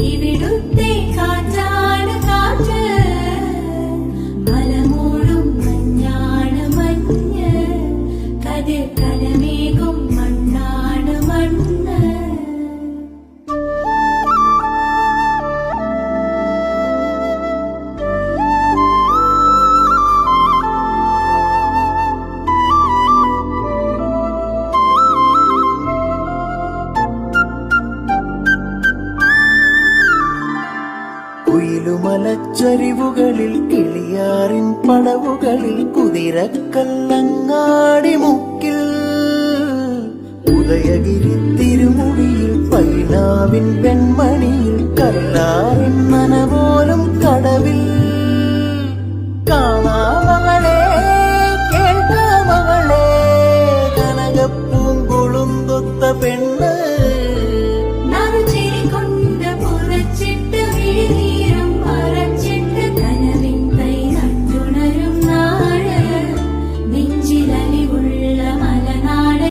ഇവിടുത്തെ കാറ്റാണ് കാറ്റ്, മലമൂടും മഞ്ഞാണ് മഞ്ഞ്, കതിർ കലമേകും മണ്ണാണ് മണ്ണ്. കുയിലുമലച്ചരിവുകളിൽ കിളിയാറിൻ പടവുകളിൽ കുതിരക്കല്ലങ്ങാടി മുക്കിൽ ഉദയഗിരി തിരുമുടിയിൽ പൈനാവിൻ പെൺമണിയിൽ കല്ലാറിൻ